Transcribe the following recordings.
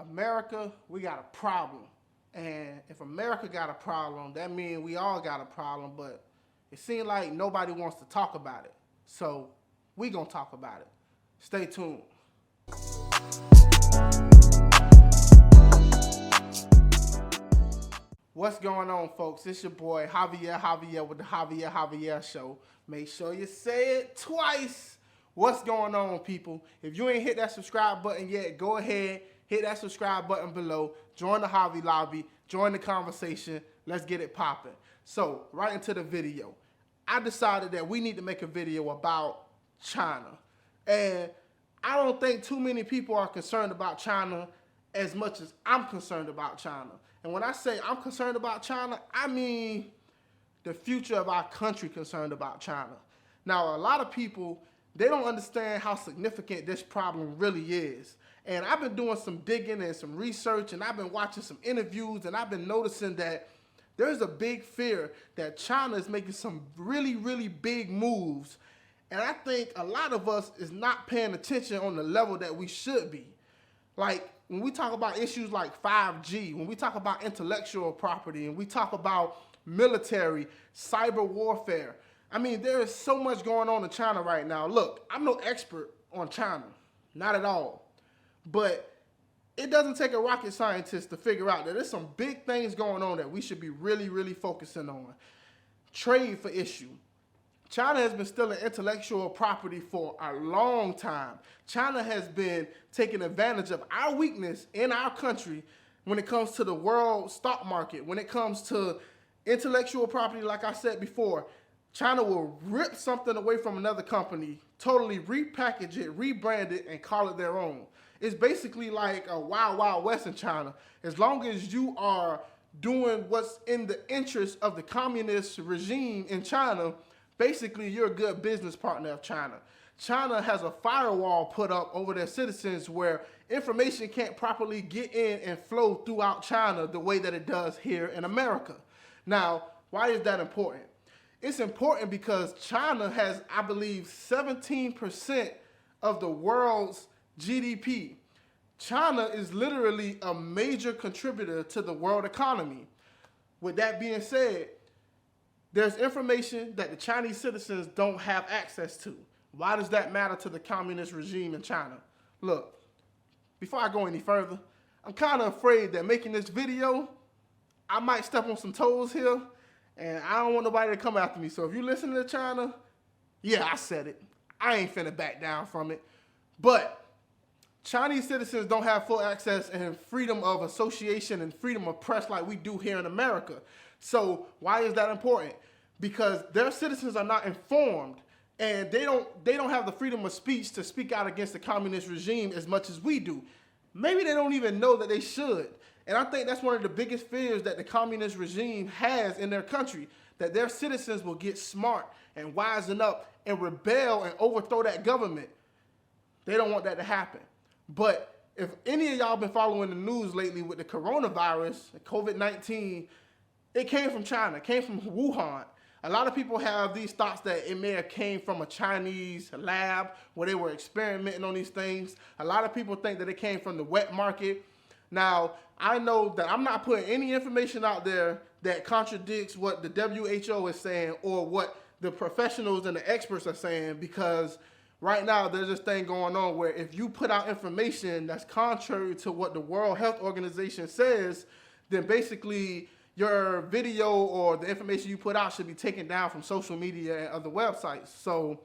America, we got a problem. And if America got a problem, that means we all got a problem, but it seems like nobody wants to talk about it. So we gonna talk about it. Stay tuned. What's going on, folks? It's your boy Javier Javier with the Javier Javier Show. Make sure you say it twice. What's going on, people? If you ain't hit that subscribe button yet, go ahead, hit that subscribe button below. Join the Javi Lobby. Join the conversation. Let's get it popping. So, right into the video. I decided that we need to make a video about China. And I don't think too many people are concerned about China as much as I'm concerned about China. And when I say I'm concerned about China, I mean the future of our country concerned about China. Now, a lot of people, they don't understand how significant this problem really is. And I've been doing some digging and some research, and I've been watching some interviews, and I've been noticing that there's a big fear that China is making some really, really big moves. And I think a lot of us is not paying attention on the level that we should be. Like, when we talk about issues like 5G, when we talk about intellectual property, and we talk about military, cyber warfare, I mean, there is so much going on in China right now. Look, I'm no expert on China, not at all. But it doesn't take a rocket scientist to figure out that there's some big things going on that we should be really, really focusing on. Trade for issue. China has been stealing intellectual property for a long time. China has been taking advantage of our weakness in our country when it comes to the world stock market, when it comes to intellectual property, like I said before. China will rip something away from another company, totally repackage it, rebrand it, and call it their own. It's basically like a wild, wild west in China. As long as you are doing what's in the interest of the communist regime in China, basically, you're a good business partner of China. China has a firewall put up over their citizens where information can't properly get in and flow throughout China the way that it does here in America. Now, why is that important? It's important because China has, I believe, 17% of the world's GDP. China is literally a major contributor to the world economy. With that being said, there's information that the Chinese citizens don't have access to. Why does that matter to the communist regime in China? Look, before I go any further, I'm kind of afraid that making this video, I might step on some toes here, and I don't want nobody to come after me. So if you listen to China, yeah, I said it. I ain't finna back down from it. But Chinese citizens don't have full access and freedom of association and freedom of press like we do here in America. So why is that important? Because their citizens are not informed, and they don't have the freedom of speech to speak out against the communist regime as much as we do. Maybe they don't even know that they should. And I think that's one of the biggest fears that the communist regime has in their country, that their citizens will get smart and wisen up and rebel and overthrow that government. They don't want that to happen. But if any of y'all been following the news lately with the coronavirus, COVID-19, it came from China, it came from Wuhan. A lot of people have these thoughts that it may have came from a Chinese lab where they were experimenting on these things. A lot of people think that it came from the wet market. Now, I know that I'm not putting any information out there that contradicts what the WHO is saying or what the professionals and the experts are saying, because right now there's this thing going on where if you put out information that's contrary to what the World Health Organization says, then basically your video or the information you put out should be taken down from social media and other websites. So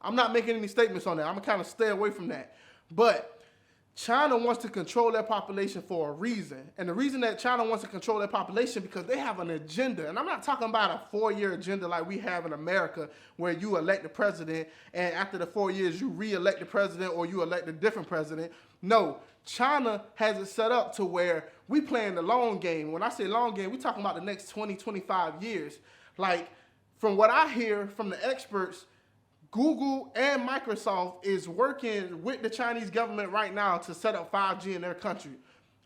I'm not making any statements on that. I'm gonna kind of stay away from that. But China wants to control their population for a reason. And the reason that China wants to control their population because they have an agenda. And I'm not talking about a 4-year agenda like we have in America where you elect the president and after the 4 years you re-elect the president or you elect a different president. No, China has it set up to where we playing the long game. When I say long game, we're talking about the next 20, 25 years. Like, from what I hear from the experts, Google and Microsoft is working with the Chinese government right now to set up 5G in their country.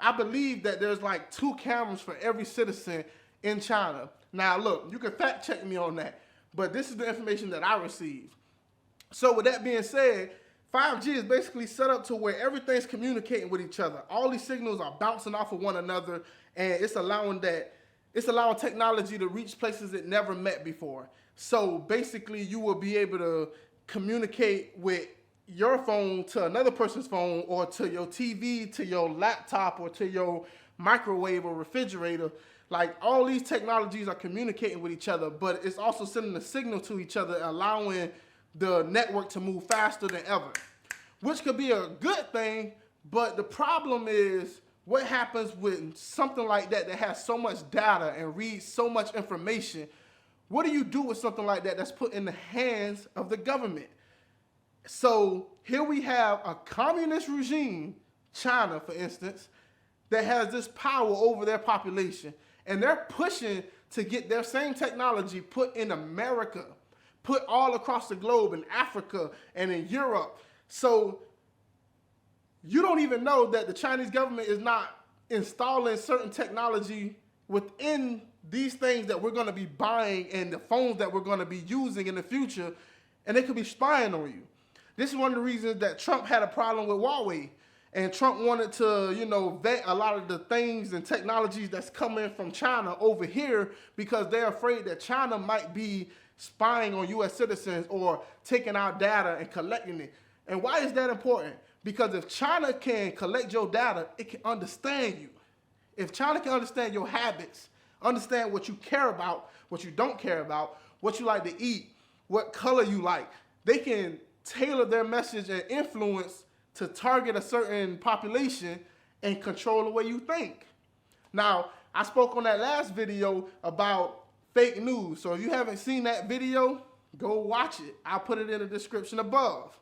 I believe that there's like 2 cameras for every citizen in China. Now, look, you can fact check me on that, but this is the information that I received. So with that being said, 5G is basically set up to where everything's communicating with each other. All these signals are bouncing off of one another, and it's allowing technology to reach places it never met before. So basically, you will be able to communicate with your phone to another person's phone, or to your TV, to your laptop, or to your microwave or refrigerator. Like, all these technologies are communicating with each other, but it's also sending a signal to each other, allowing the network to move faster than ever, which could be a good thing. But the problem is, what happens with something like that has so much data and reads so much information? What do you do with something like that that's put in the hands of the government? So here we have a communist regime, China, for instance, that has this power over their population. And they're pushing to get their same technology put in America, put all across the globe, in Africa and in Europe. So you don't even know that the Chinese government is not installing certain technology within these things that we're going to be buying and the phones that we're going to be using in the future, and they could be spying on you. This is one of the reasons that Trump had a problem with Huawei. And Trump wanted to, vet a lot of the things and technologies that's coming from China over here, because they're afraid that China might be spying on U.S. citizens or taking our data and collecting it. And why is that important? Because if China can collect your data, it can understand you. If China can understand your habits, understand what you care about, what you don't care about, what you like to eat, what color you like, they can tailor their message and influence to target a certain population and control the way you think. Now, I spoke on that last video about fake news. So if you haven't seen that video, go watch it. I'll put it in the description above.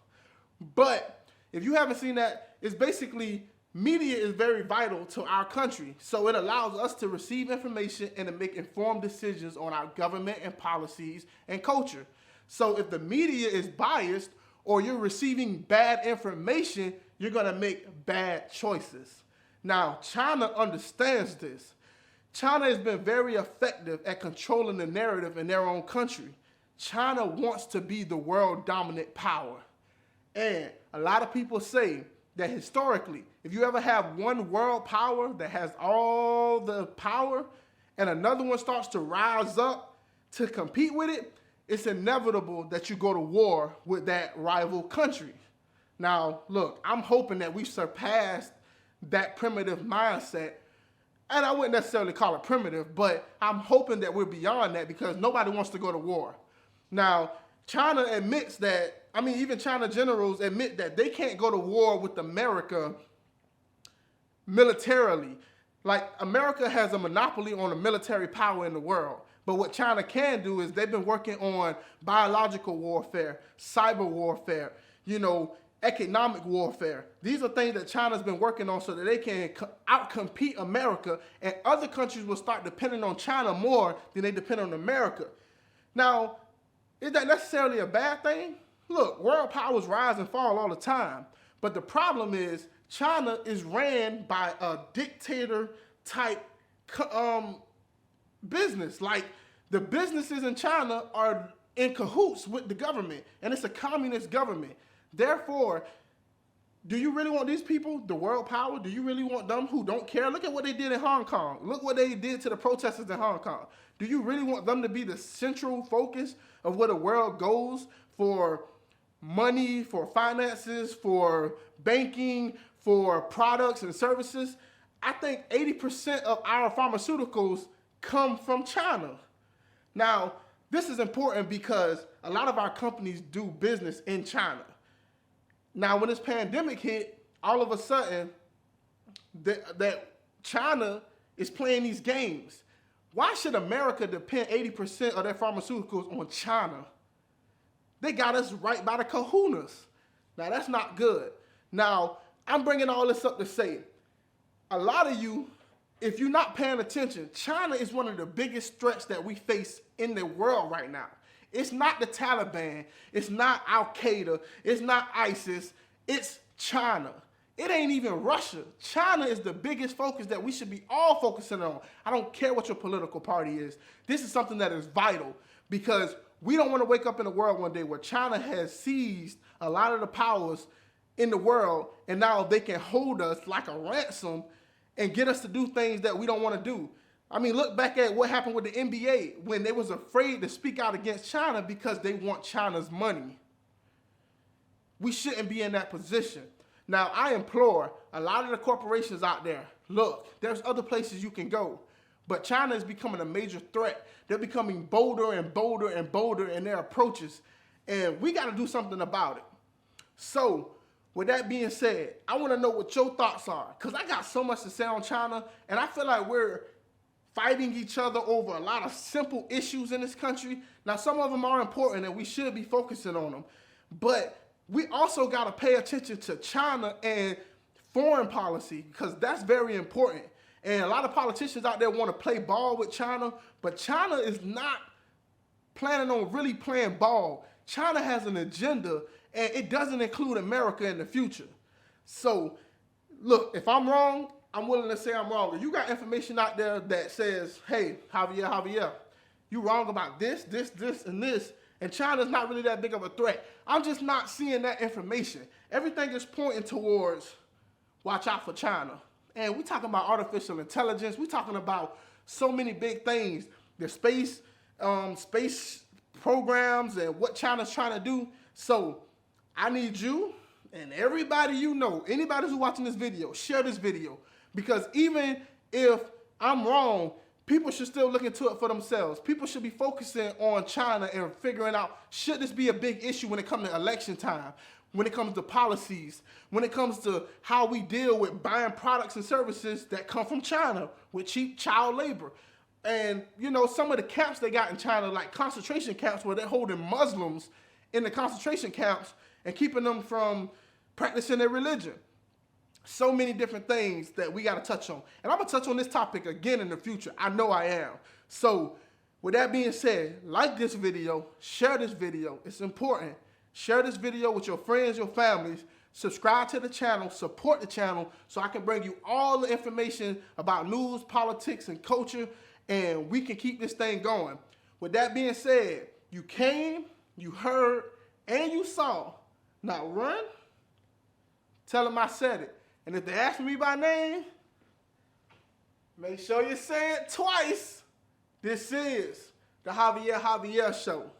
But if you haven't seen that, it's basically, media is very vital to our country. So it allows us to receive information and to make informed decisions on our government and policies and culture. So if the media is biased, or you're receiving bad information, you're gonna make bad choices. Now, China understands this. China has been very effective at controlling the narrative in their own country. China wants to be the world dominant power. And a lot of people say that historically, if you ever have one world power that has all the power and another one starts to rise up to compete with it, it's inevitable that you go to war with that rival country. Now, look, I'm hoping that we've surpassed that primitive mindset. And I wouldn't necessarily call it primitive, but I'm hoping that we're beyond that, because nobody wants to go to war. Now, China admits that, even China generals admit that they can't go to war with America militarily. Like, America has a monopoly on the military power in the world. But what China can do is they've been working on biological warfare, cyber warfare, economic warfare. These are things that China's been working on so that they can outcompete America, and other countries will start depending on China more than they depend on America. Now, is that necessarily a bad thing? Look, world powers rise and fall all the time. But the problem is China is ran by a dictator type business. Like, the businesses in China are in cahoots with the government, and it's a communist government. Therefore, do you really want these people, the world power? Do you really want them who don't care? Look at what they did in Hong Kong. Look what they did to the protesters in Hong Kong. Do you really want them to be the central focus of where the world goes for money, for finances, for banking, for products and services? I think 80% of our pharmaceuticals come from China. Now, this is important because a lot of our companies do business in China. Now, when this pandemic hit, all of a sudden, that China is playing these games. Why should America depend 80% of their pharmaceuticals on China? They got us right by the kahunas. Now, that's not good. Now, I'm bringing all this up to say, a lot of you, if you're not paying attention, China is one of the biggest threats that we face in the world right now. It's not the Taliban. It's not Al-Qaeda. It's not ISIS. It's China. It ain't even Russia. China is the biggest focus that we should be all focusing on. I don't care what your political party is. This is something that is vital because we don't want to wake up in a world one day where China has seized a lot of the powers in the world, and now they can hold us like a ransom and get us to do things that we don't want to do. I mean, look back at what happened with the NBA when they was afraid to speak out against China because they want China's money. We shouldn't be in that position. Now, I implore a lot of the corporations out there, look, there's other places you can go, but China is becoming a major threat. They're becoming bolder and bolder and bolder in their approaches, and we got to do something about it. So, with that being said, I want to know what your thoughts are, because I got so much to say on China, and I feel like we're fighting each other over a lot of simple issues in this country. Now, some of them are important, and we should be focusing on them, but we also got to pay attention to China and foreign policy, because that's very important. And a lot of politicians out there want to play ball with China, but China is not planning on really playing ball. China has an agenda, and it doesn't include America in the future. So, look, if I'm wrong, I'm willing to say I'm wrong. If you got information out there that says, hey, Javier, you wrong about this, and this, and China's not really that big of a threat. I'm just not seeing that information. Everything is pointing towards watch out for China. And we're talking about artificial intelligence. We're talking about so many big things. The space programs and what China's trying to do. So I need you and everybody you know, anybody who's watching this video, share this video. Because even if I'm wrong, people should still look into it for themselves. People should be focusing on China and figuring out, should this be a big issue when it comes to election time, when it comes to policies, when it comes to how we deal with buying products and services that come from China with cheap child labor. And, you know, some of the camps they got in China, like concentration camps where they're holding Muslims in the concentration camps and keeping them from practicing their religion. So many different things that we got to touch on. And I'm going to touch on this topic again in the future. I know I am. So with that being said, like this video, share this video. It's important. Share this video with your friends, your families. Subscribe to the channel, support the channel so I can bring you all the information about news, politics, and culture, and we can keep this thing going. With that being said, you came, you heard, and you saw. Now run, tell them I said it. And if they ask me by name, make sure you say it twice. This is the Javier Javier Show.